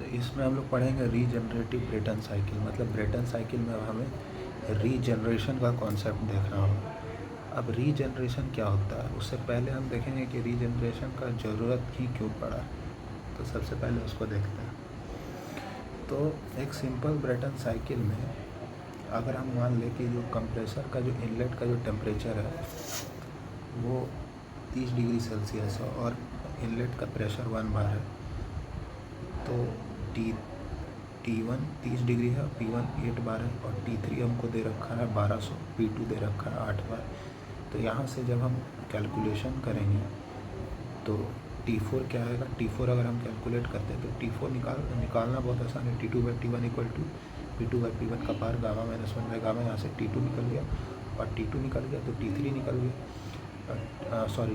तो इसमें हम लोग पढ़ेंगे रीजनरेटिव ब्रेटन साइकिल। मतलब ब्रेटन साइकिल में हमें रीजनरेशन का कॉन्सेप्ट देखना होगा। अब रीजनरेशन क्या होता है, उससे पहले हम देखेंगे कि रीजनरेशन का ज़रूरत ही क्यों पड़ा। तो सबसे पहले उसको देखते हैं। तो एक सिंपल ब्रेटन साइकिल में अगर हम मान लें कि जो कंप्रेसर का जो इनलेट का जो टेम्परेचर है वो 30 डिग्री सेल्सियस है और इनलेट का प्रेशर 1 बार है, तो T1 30 डिग्री है, P1 8 बार है और T3 हमको दे रखा है 1200, P2 दे रखा है 8 बार। तो यहाँ से जब हम कैलकुलेशन करेंगे तो T4 क्या आएगा। T4 अगर हम कैलकुलेट करते हैं तो T4 निकालना बहुत आसान है। T2/T1 इक्वल टू P2/P1 का पार गामा माइनस 1 बाई गामा। यहाँ से T2 निकल गया और T2 निकल गया तो T3 निकल गया,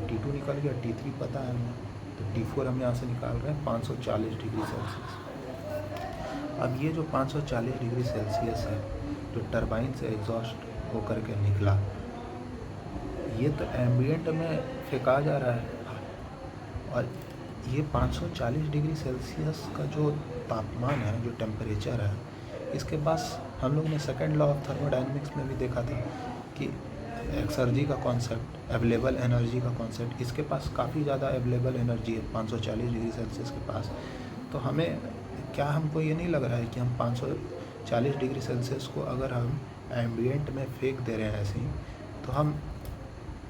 T2 निकल गया, T3 पता है हमें, तो T4 हम यहाँ से निकाल रहे हैं 540 डिग्री सेल्सियस। अब ये जो 540 डिग्री सेल्सियस है जो टरबाइन से एग्जॉस्ट होकर के निकला, ये तो एम्बियंट में फेंका जा रहा है और ये 540 डिग्री सेल्सियस का जो तापमान है, जो टेम्परेचर है, इसके पास हम लोग ने सेकेंड लॉ ऑफ थर्मोडायनेमिक्स में भी देखा था कि एक्सर्जी का कॉन्सेप्ट, अवेलेबल एनर्जी का कॉन्सेप्ट, इसके पास काफ़ी ज़्यादा अवेलेबल एनर्जी है 540 डिग्री सेल्सियस के पास। तो हमें क्या, हमको ये नहीं लग रहा है कि हम 540 डिग्री सेल्सियस को अगर हम एम्बियंट में फेंक दे रहे हैं ऐसे ही, तो हम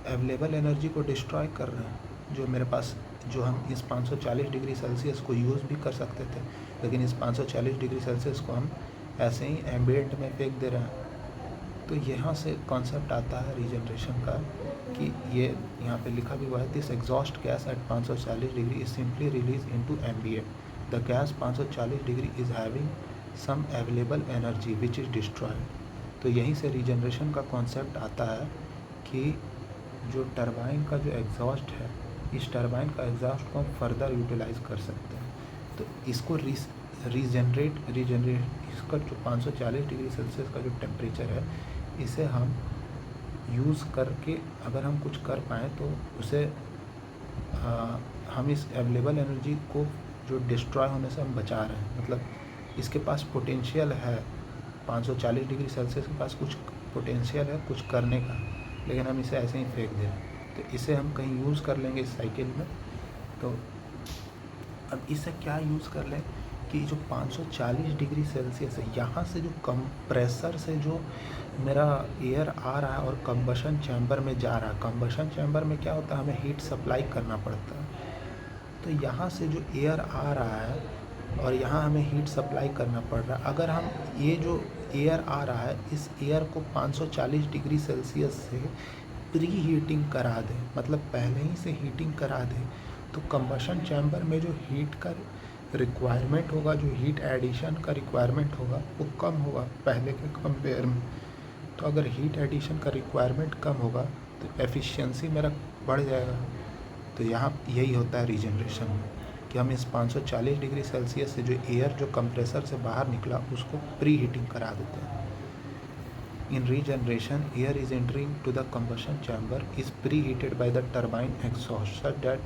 अवेलेबल एनर्जी को डिस्ट्रॉय कर रहे हैं। जो मेरे पास, जो हम इस 540 डिग्री सेल्सियस को यूज़ भी कर सकते थे, लेकिन इस 540 डिग्री सेल्सियस को हम ऐसे ही एम्बियंट में फेंक दे रहे हैं। तो यहाँ से कॉन्सेप्ट आता है रीजनरेशन का कि ये यहाँ पे लिखा भी हुआ है, this exhaust gas at 540 degree is simply release into ambient. The gas 540 degree is having some available energy which is destroyed. तो यहीं से रीजनरेशन का कॉन्सेप्ट आता है कि जो टरबाइन का जो एग्जॉस्ट है, इस टरबाइन का एग्जॉस्ट को हम फर्दर यूटिलाइज कर सकते हैं। तो इसको रीजनरेट इसका जो 540 डिग्री सेल्सियस का जो टेम्परेचर है, इसे हम यूज़ करके अगर हम कुछ कर पाएँ तो उसे हम इस अवेलेबल एनर्जी को जो डिस्ट्रॉय होने से हम बचा रहे हैं। मतलब इसके पास पोटेंशियल है, 540 डिग्री सेल्सियस के पास कुछ पोटेंशियल है कुछ करने का, लेकिन हम इसे ऐसे ही फेंक दे रहे हैं। तो इसे हम कहीं यूज़ कर लेंगे इस साइकिल में। तो अब इसे क्या यूज़ कर लें कि जो 540 डिग्री सेल्सियस है, यहाँ से जो कंप्रेसर से जो मेरा एयर आ रहा है और कंबशन चैम्बर में जा रहा है, कंबशन चैम्बर में क्या होता है, हमें हीट सप्लाई करना पड़ता है। तो यहाँ से जो एयर आ रहा है और यहाँ हमें हीट सप्लाई करना पड़ रहा है, अगर हम ये जो एयर आ रहा है इस एयर को 540 डिग्री सेल्सियस से प्री हीटिंग करा दें, मतलब पहले ही से हीटिंग करा दें, तो कंबशन चैम्बर में जो हीट का रिक्वायरमेंट होगा, जो हीट एडिशन का रिक्वायरमेंट होगा, वो कम होगा पहले के कंपेयर में। तो अगर हीट एडिशन का रिक्वायरमेंट कम होगा तो एफिशिएंसी मेरा बढ़ जाएगा। तो यहाँ यही होता है रीजनरेशन में कि हम इस 540 डिग्री सेल्सियस से जो एयर जो कंप्रेसर से बाहर निकला उसको प्री हीटिंग करा देते हैं। In regeneration, air is entering to the combustion chamber is preheated by the turbine exhaust such that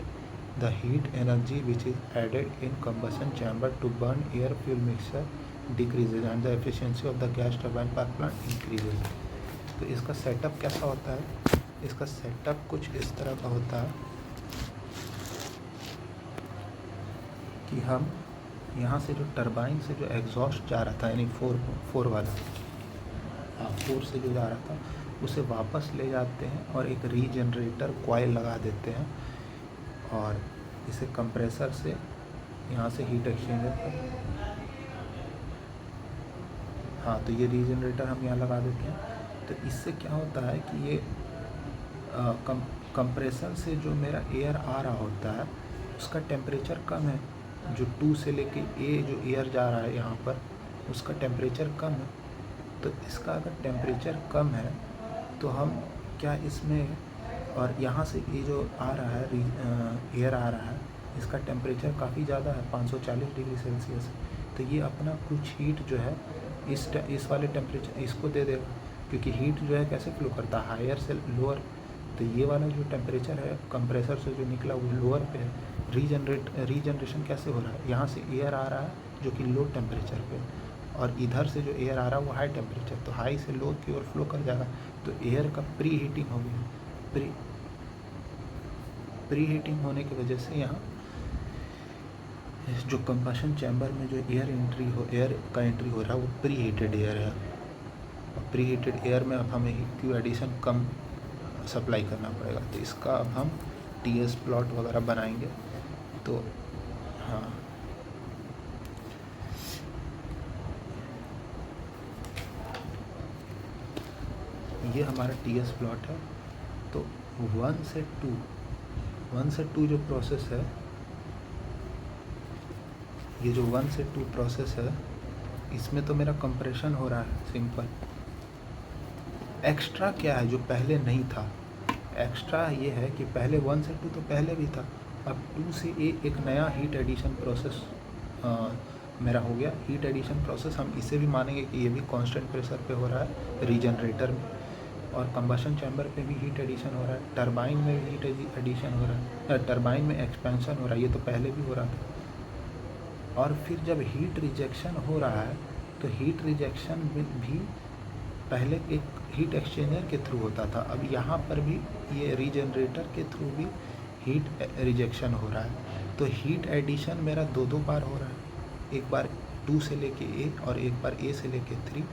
the heat energy which is added in combustion chamber to burn air fuel mixture decreases and the efficiency of the gas turbine power plant increases। तो इसका setup कैसा होता है, इसका setup कुछ इस तरह का होता है कि हम यहाँ से जो टरबाइन से जो एग्जॉस्ट जा रहा था, यानी फोर वाला, फोर से जो जा रहा था उसे वापस ले जाते हैं और एक रीजनरेटर कॉइल लगा देते हैं और इसे कंप्रेसर से यहाँ से हीट एक्सचेंजर पर, हाँ, तो ये रीजनरेटर हम यहाँ लगा देते हैं। तो इससे क्या होता है कि ये कंप्रेसर से जो मेरा एयर आ रहा होता है उसका टेम्परेचर कम है, जो 2 से लेके ए जो एयर जा रहा है यहाँ पर उसका टेम्परेचर कम है। तो इसका अगर टेम्परेचर कम है तो हम क्या इसमें, और यहाँ से ये जो आ रहा है एयर आ रहा है, इसका टेम्परेचर काफ़ी ज़्यादा है, 540 डिग्री सेल्सियस। तो ये अपना कुछ हीट जो है इस वाले टेम्परेचर इसको दे देगा, क्योंकि हीट जो है कैसे फ्लो करता है, हायर से लोअर। तो ये वाला जो टेम्परेचर है कंप्रेसर से जो निकला वो लोअर पे है। रीजनरेशन कैसे हो रहा है, यहाँ से एयर आ रहा है, जो कि लो टेम्परेचर पे, और इधर से जो एयर आ रहा है वो हाई टेम्परेचर, तो हाई से लो की ओर फ्लो कर जाएगा, तो एयर का प्री हीटिंग हो गया। प्री हीटिंग होने की वजह से यहाँ जो कंबशन चैम्बर में जो एयर का एंट्री हो रहा है वो प्री हीटेड एयर है। और प्री हीटेड एयर में अब हमें क्यू एडिशन कम सप्लाई करना पड़ेगा, तो इसका अब हम TS प्लॉट वगैरह बनाएंगे। तो हाँ, ये हमारा TS प्लॉट है। तो 1 से 2 जो प्रोसेस है, ये जो 1 से 2 प्रोसेस है, इसमें तो मेरा कंप्रेशन हो रहा है सिंपल। एक्स्ट्रा क्या है जो पहले नहीं था? एक्स्ट्रा ये है कि पहले 1 से 2 तो पहले भी था, अब 2 से एक नया हीट एडिशन प्रोसेस मेरा हो गया। हीट एडिशन प्रोसेस हम इसे भी मानेंगे कि ये भी कांस्टेंट प्रेशर पे हो रहा है रीजनरेटर में, और कंबशन चैम्बर पे भी हीट एडिशन हो रहा है, टरबाइन में भी हीट एडिशन हो रहा है, टरबाइन में एक्सपेंशन हो रहा है, ये तो पहले भी हो रहा था। और फिर जब हीट रिजेक्शन हो रहा है तो हीट रिजेक्शन भी पहले एक हीट एक्सचेंजर के थ्रू होता था, अब यहाँ पर भी ये रीजनरेटर के थ्रू भी हीट रिजेक्शन हो रहा है। तो हीट एडिशन मेरा दो बार हो रहा है, एक बार 2 से लेके A और एक बार A से लेके 3,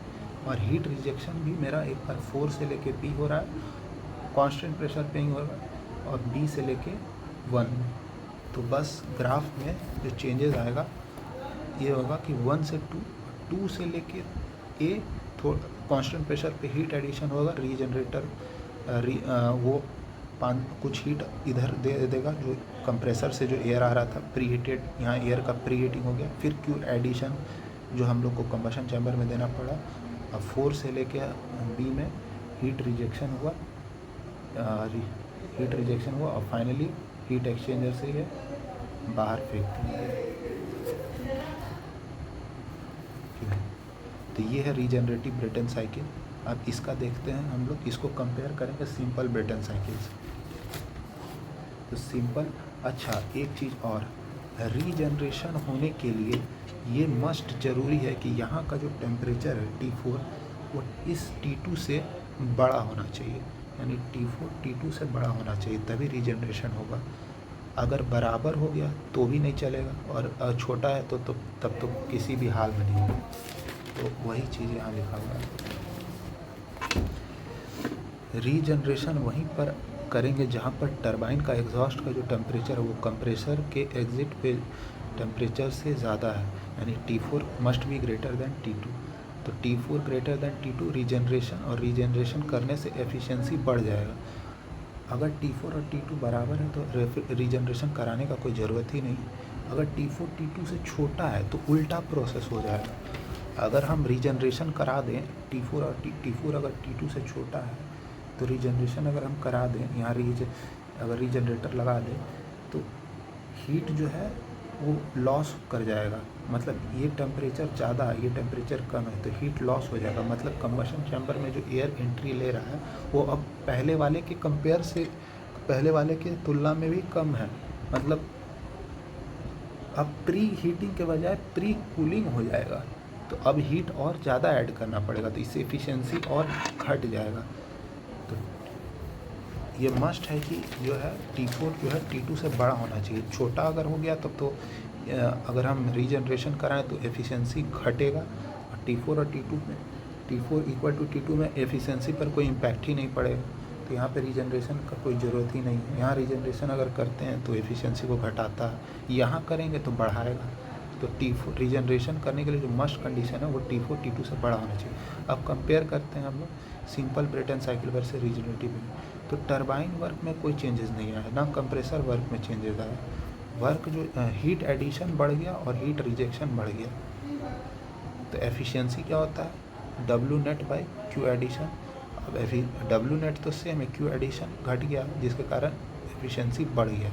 और हीट रिजेक्शन भी मेरा एक बार 4 से लेके B हो रहा है, कांस्टेंट प्रेशर पे ही हो रहा है, और B से लेके 1 में। तो बस ग्राफ में जो चेंजेस आएगा ये होगा कि 1 से 2 से लेके A थोड़ा कांस्टेंट प्रेशर पे हीट एडिशन होगा, रीजनरेटर वो कुछ हीट इधर दे देगा, जो कंप्रेसर से जो एयर आ रहा था प्री हीटेड, यहाँ एयर का प्री हीटिंग हो गया। फिर क्यू एडिशन जो हम लोग को कंबशन चैम्बर में देना पड़ा, अब 4 से लेके B में हीट रिजेक्शन हुआ, और फाइनली हीट एक्सचेंजर से ये बाहर फेंक दिया। तो ये है रीजनरेटिव ब्रेटन साइकिल। अब इसका देखते हैं हम लोग, इसको कंपेयर करेंगे सिंपल ब्रेटन साइकिल से। तो सिंपल, अच्छा एक चीज़ और, रीजनरेशन होने के लिए ये मस्ट ज़रूरी है कि यहाँ का जो टेम्परेचर है T4 वो इस T2 से बड़ा होना चाहिए, यानी T4 T2 से बड़ा होना चाहिए, तभी रीजनरेशन होगा। अगर बराबर हो गया तो भी नहीं चलेगा, और छोटा है तो तब तो किसी भी हाल में नहीं होगा। तो वही चीज़ यहाँ लिखा हुआ है। रीजनरेशन वहीं पर करेंगे जहाँ पर टरबाइन का एग्जॉस्ट का जो टेम्परेचर है वो कंप्रेसर के एग्जिट पे टेम्परेचर से ज़्यादा है, यानी T4 must be greater than T2। तो T4 greater than T2 regeneration, और रीजनरेशन करने से एफिशिएंसी बढ़ जाएगा। अगर T4 और T2 बराबर है तो रीजनरेशन कराने का कोई ज़रूरत ही नहीं। अगर T4 T2 से छोटा है तो उल्टा प्रोसेस हो जाएगा। अगर हम रीजनरेशन करा दें T4 अगर T2 से छोटा है तो रीजनरेशन अगर हम करा दें, यहाँ अगर रीजनरेटर लगा दें तो हीट जो है वो लॉस कर जाएगा। मतलब ये टेम्परेचर ज़्यादा है, ये टेम्परेचर कम है, तो हीट लॉस हो जाएगा। मतलब कंबशन चैम्बर में जो एयर एंट्री ले रहा है वो अब पहले वाले के तुलना में भी कम है। मतलब अब प्री हीटिंग के बजाय प्री कूलिंग हो जाएगा, तो अब हीट और ज़्यादा ऐड करना पड़ेगा, तो इससे एफिशिएंसी और घट जाएगा। तो ये मस्ट है कि जो है T4 जो है T2 से बड़ा होना चाहिए। छोटा अगर हो गया तब तो अगर हम रीजनरेशन कराएं तो एफिशिएंसी घटेगा, और T4 और T2 में T4 इक्वल टू T2 में एफिशिएंसी पर कोई इम्पैक्ट ही नहीं पड़ेगा। तो यहाँ पे रीजनरेशन का कोई ज़रूरत ही नहीं है। यहाँ रीजनरेशन अगर करते हैं तो एफिशिएंसी को घटाता है, यहाँ करेंगे तो बढ़ाएगा। तो T4 रीजनरेशन करने के लिए जो मस्ट कंडीशन है वो T4 T2 से बड़ा होना चाहिए। अब कंपेयर करते हैं हम लोग simple Brayton cycle versus regenerative. तो टरबाइन वर्क में कोई चेंजेस नहीं आया, ना कंप्रेसर वर्क में चेंजेस आया। वर्क जो हीट एडिशन बढ़ गया और हीट रिजेक्शन बढ़ गया। तो एफिशिएंसी क्या होता है W net by Q addition. अब W नेट तो सेम है, Q एडिशन घट गया जिसके कारण एफिशिएंसी बढ़ गया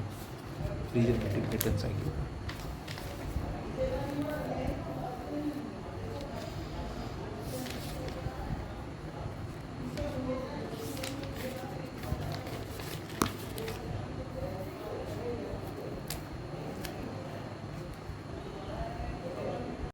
रीजनरेटिव ब्रेटन साइकिल।